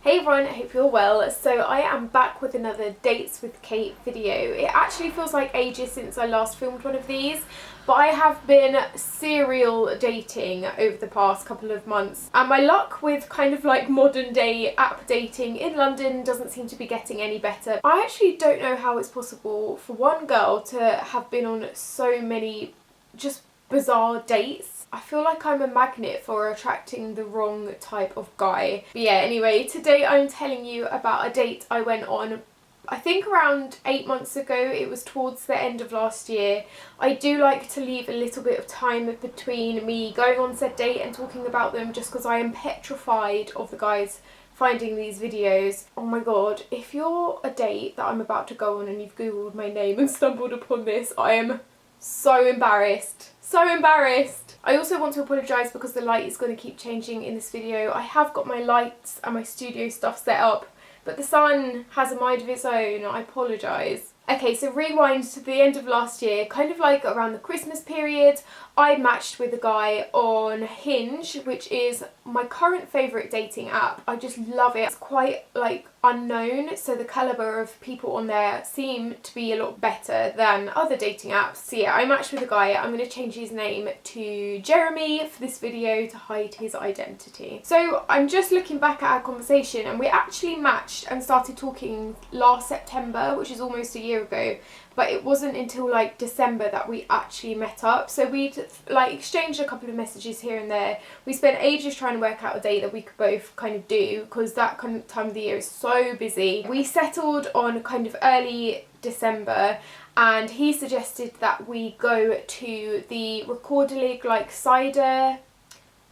Hey everyone, I hope you're well. So I am back with another Dates with Kate video. It actually feels like ages since I last filmed one of these, but I have been serial dating over the past couple of months, and my luck with kind of like modern day app dating in London doesn't seem to be getting any better. I actually don't know how it's possible for one girl to have been on so many just bizarre dates. I feel like I'm a magnet for attracting the wrong type of guy. But yeah, anyway, today I'm telling you about a date I went on, I think around 8 months ago. It was towards the end of last year. I do like to leave a little bit of time between me going on said date and talking about them, just because I am petrified of the guys finding these videos. Oh my god, if you're a date that I'm about to go on and you've googled my name and stumbled upon this, I am so embarrassed. So embarrassed. I also want to apologise because the light is going to keep changing in this video. I have got my lights and my studio stuff set up, but the sun has a mind of its own. I apologise. Okay, so rewind to the end of last year, kind of like around the Christmas period. I matched with a guy on Hinge, which is my current favourite dating app. I just love it. It's quite like unknown, so the calibre of people on there seem to be a lot better than other dating apps. So yeah, I matched with a guy. I'm going to change his name to Jeremy for this video to hide his identity. So I'm just looking back at our conversation, and we actually matched and started talking last September, which is almost a year ago. But it wasn't until like December that we actually met up. So we'd like exchanged a couple of messages here and there. We spent ages trying to work out a date that we could both kind of do, because that kind of time of the year is so busy. We settled on kind of early December, and he suggested that we go to the Recorder like cider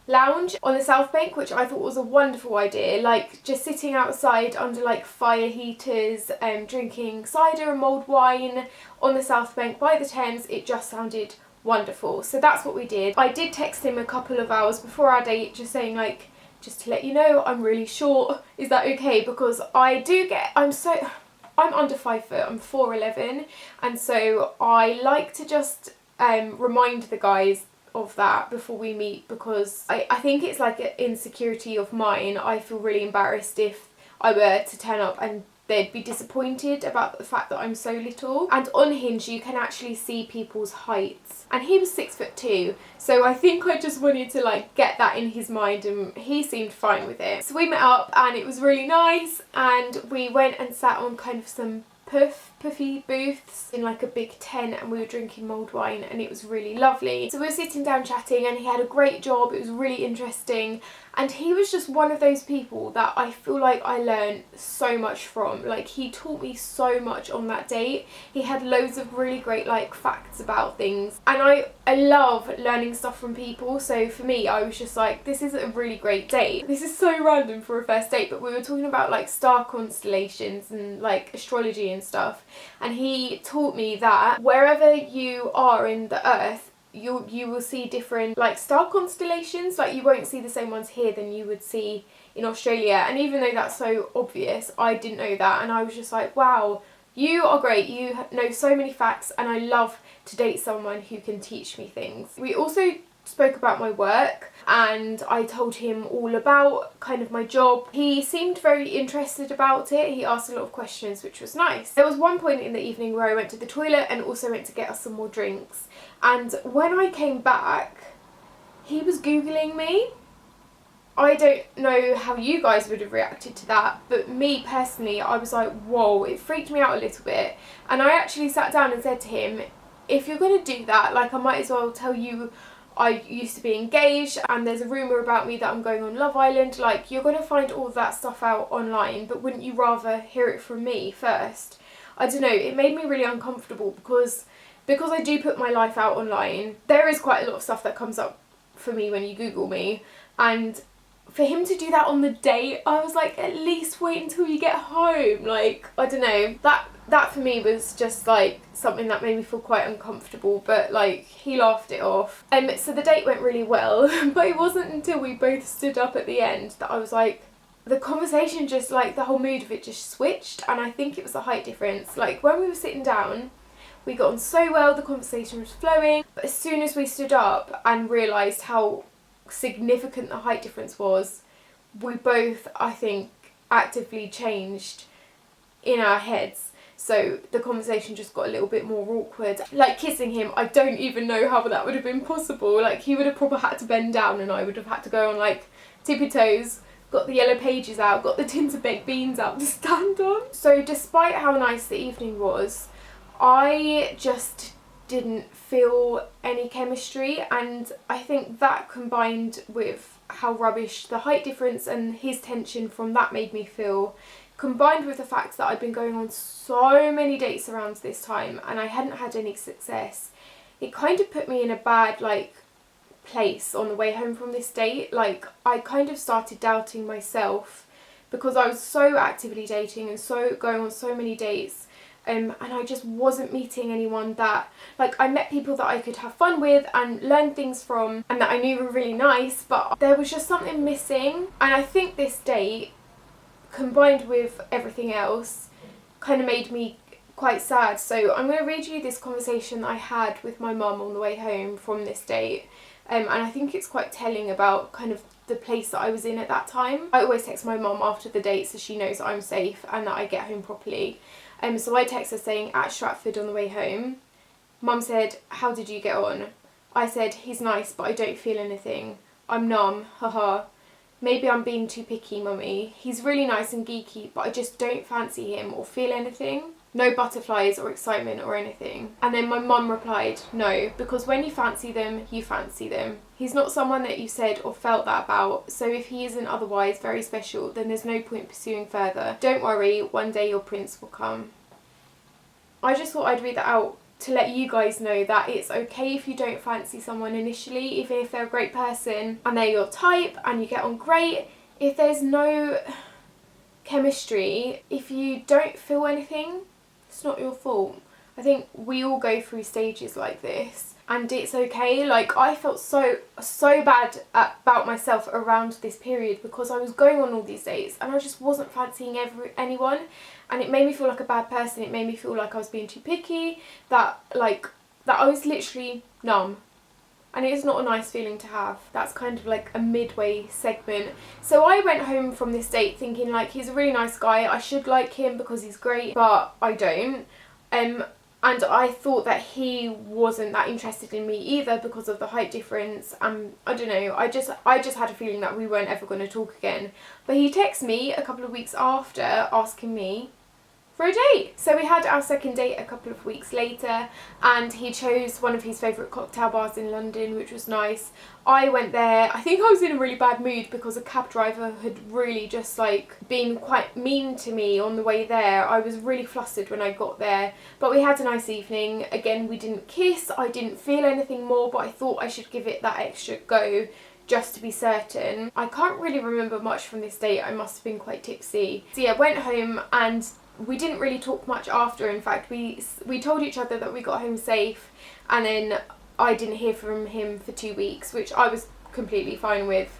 lounge on the South Bank, which I thought was a wonderful idea. Like just sitting outside under like fire heaters and drinking cider and mulled wine on the South Bank by the Thames. It just sounded wonderful. So that's what we did. I did text him a couple of hours before our date just saying like, just to let you know, I'm really short. Is that okay? Because I'm under 5 foot. I'm 4'11", and so I like to just remind the guys of that before we meet, because I think it's like an insecurity of mine. I feel really embarrassed if I were to turn up and they'd be disappointed about the fact that I'm so little. And on Hinge you can actually see people's heights, and he was 6'2", so I think I just wanted to like get that in his mind, and he seemed fine with it. So we met up and it was really nice, and we went and sat on kind of some puffy booths in like a big tent, and we were drinking mulled wine, and it was really lovely. So we were sitting down chatting, and he had a great job. It was really interesting, and he was just one of those people that I feel like I learned so much from. Like he taught me so much on that date. He had loads of really great like facts about things, and I love learning stuff from people. So for me, I was just like, this is a really great date. This is so random for a first date, but we were talking about like star constellations and like astrology and stuff, and he taught me that wherever you are in the earth, you will see different like star constellations. Like you won't see the same ones here than you would see in Australia. And even though that's so obvious, I didn't know that, and I was just like, wow, you are great, you know so many facts, and I love to date someone who can teach me things. We also spoke about my work, and I told him all about kind of my job. He seemed very interested about it. He asked a lot of questions, which was nice. There was one point in the evening where I went to the toilet and also went to get us some more drinks, and when I came back he was Googling me. I don't know how you guys would have reacted to that, but me personally, I was like, whoa, it freaked me out a little bit. And I actually sat down and said to him, if you're going to do that, like I might as well tell you I used to be engaged, and there's a rumour about me that I'm going on Love Island. Like, you're going to find all of that stuff out online, but wouldn't you rather hear it from me first? I don't know, it made me really uncomfortable because I do put my life out online. There is quite a lot of stuff that comes up for me when you Google me, and for him to do that on the date, I was like, at least wait until you get home. Like, I don't know, that for me was just like something that made me feel quite uncomfortable, but like he laughed it off. So the date went really well, but it wasn't until we both stood up at the end that I was like, the conversation just like, the whole mood of it just switched, and I think it was the height difference. Like when we were sitting down, we got on so well, the conversation was flowing, but as soon as we stood up and realised how significant the height difference was, we both, I think, actively changed in our heads. So the conversation just got a little bit more awkward. Like kissing him, I don't even know how that would have been possible. Like he would have probably had to bend down and I would have had to go on like tippy toes, got the yellow pages out, got the tins of baked beans out to stand on. So despite how nice the evening was, I just didn't feel any chemistry, and I think that combined with how rubbish the height difference and his tension from that made me feel, combined with the fact that I'd been going on so many dates around this time and I hadn't had any success, it kind of put me in a bad like place on the way home from this date. Like I kind of started doubting myself because I was so actively dating and so going on so many dates, and I just wasn't meeting anyone that, like, I met people that I could have fun with and learn things from and that I knew were really nice, but there was just something missing. And I think this date, combined with everything else, kind of made me quite sad. So I'm going to read you this conversation that I had with my mum on the way home from this date, and I think it's quite telling about kind of the place that I was in at that time. I always text my mum after the date so she knows that I'm safe and that I get home properly. So I text her saying, at Stratford on the way home. Mum said, how did you get on? I said, he's nice but I don't feel anything. I'm numb, haha. Maybe I'm being too picky, mummy. He's really nice and geeky, but I just don't fancy him or feel anything. No butterflies or excitement or anything. And then my mum replied, no, because when you fancy them, you fancy them. He's not someone that you said or felt that about, so if he isn't otherwise very special, then there's no point pursuing further. Don't worry, one day your prince will come. I just thought I'd read that out to let you guys know that it's okay if you don't fancy someone initially, even if they're a great person and they're your type and you get on great. If there's no chemistry, if you don't feel anything, it's not your fault. I think we all go through stages like this and it's okay. Like I felt so bad about myself around this period because I was going on all these dates and I just wasn't fancying anyone, and it made me feel like a bad person. It made me feel like I was being too picky, that I was literally numb. And it is not a nice feeling to have. That's kind of like a midway segment. So I went home from this date thinking like he's a really nice guy, I should like him because he's great, but I don't. And I thought that he wasn't that interested in me either because of the height difference. I don't know, I just had a feeling that we weren't ever going to talk again. But he texted me a couple of weeks after asking me for a date. So we had our second date a couple of weeks later and he chose one of his favourite cocktail bars in London, which was nice. I went there. I think I was in a really bad mood because a cab driver had really just like been quite mean to me on the way there. I was really flustered when I got there, but we had a nice evening. Again, we didn't kiss, I didn't feel anything more, but I thought I should give it that extra go just to be certain. I can't really remember much from this date. I must have been quite tipsy. So yeah, went home and we didn't really talk much after. In fact, we told each other that we got home safe, and then I didn't hear from him for 2 weeks, which I was completely fine with,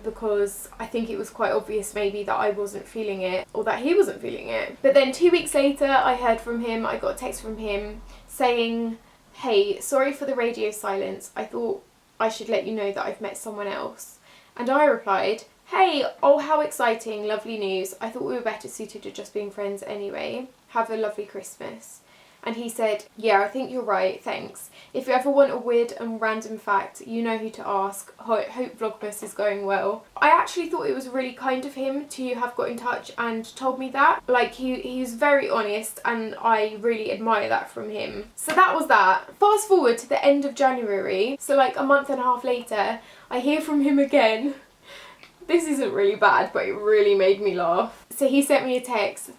because I think it was quite obvious maybe that I wasn't feeling it or that he wasn't feeling it. But then 2 weeks later I heard from him. I got a text from him saying, hey, sorry for the radio silence. I thought I should let you know that I've met someone else. And I replied, hey, oh how exciting, lovely news. I thought we were better suited to just being friends anyway. Have a lovely Christmas. And he said, yeah, I think you're right, thanks. If you ever want a weird and random fact, you know who to ask. Hope Vlogmas is going well. I actually thought it was really kind of him to have got in touch and told me that. Like, he's very honest and I really admire that from him. So that was that. Fast forward to the end of January, so like a month and a half later, I hear from him again. This isn't really bad, but it really made me laugh. So he sent me a text,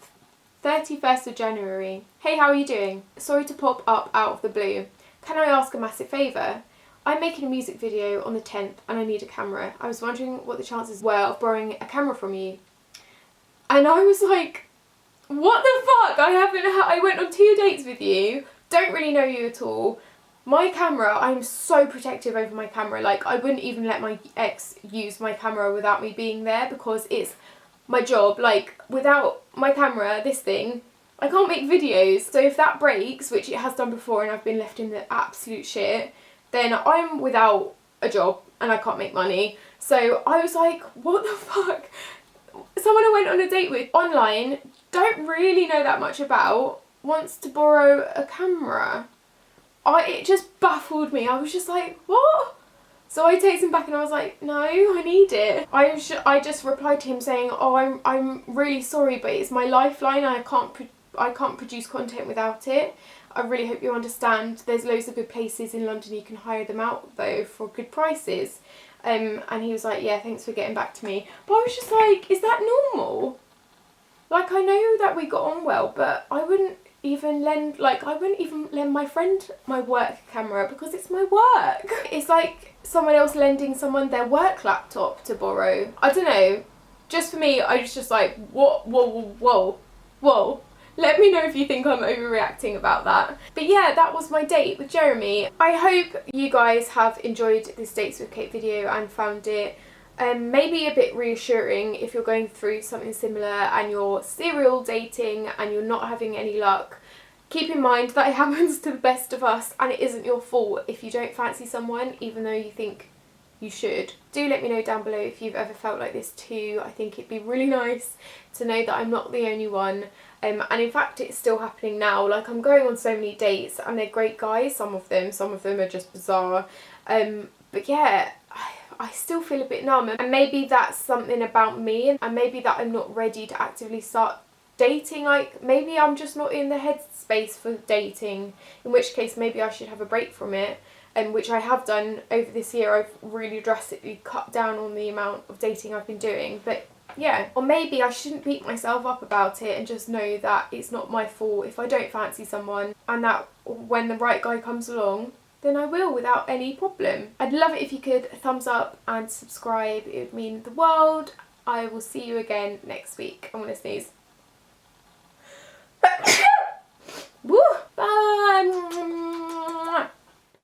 31st of January. Hey, how are you doing? Sorry to pop up out of the blue. Can I ask a massive favour? I'm making a music video on the 10th and I need a camera. I was wondering what the chances were of borrowing a camera from you. And I was like, what the fuck? I went on 2 dates with you, don't really know you at all. My camera, I'm so protective over my camera. Like, I wouldn't even let my ex use my camera without me being there because it's my job. Like, without my camera, this thing, I can't make videos. So if that breaks, which it has done before and I've been left in the absolute shit, then I'm without a job and I can't make money. So I was like, what the fuck? someone I went on a date with online, don't really know that much about, wants to borrow a camera. It just baffled me. I was just like, what? So I texted him back and I was like, no, I need it. I just replied to him saying, oh, I'm really sorry, but it's my lifeline. I can't produce content without it. I really hope you understand. There's loads of good places in London you can hire them out though for good prices. And he was like, yeah, thanks for getting back to me. But I was just like, is that normal? Like, I know that we got on well, but I wouldn't even lend my friend my work camera because it's my work. It's like someone else lending someone their work laptop to borrow. I don't know. Just for me, I was just like, what? Whoa. Let me know if you think I'm overreacting about that. But yeah, that was my date with Jeremy. I hope you guys have enjoyed this Dates with Kate video and found it maybe a bit reassuring if you're going through something similar and you're serial dating and you're not having any luck. Keep in mind that it happens to the best of us and it isn't your fault if you don't fancy someone even though you think you should. Do let me know down below if you've ever felt like this too. I think it'd be really nice to know that I'm not the only one. And in fact it's still happening now. Like, I'm going on so many dates and they're great guys, some of them are just bizarre. But yeah, I still feel a bit numb, and maybe that's something about me, and maybe that I'm not ready to actively start dating. Like, maybe I'm just not in the headspace for dating, in which case maybe I should have a break from it, which I have done over this year. I've really drastically cut down on the amount of dating I've been doing. But yeah, or maybe I shouldn't beat myself up about it and just know that it's not my fault if I don't fancy someone, and that when the right guy comes along, then I will without any problem. I'd love it if you could thumbs up and subscribe. It would mean the world. I will see you again next week. I'm gonna sneeze.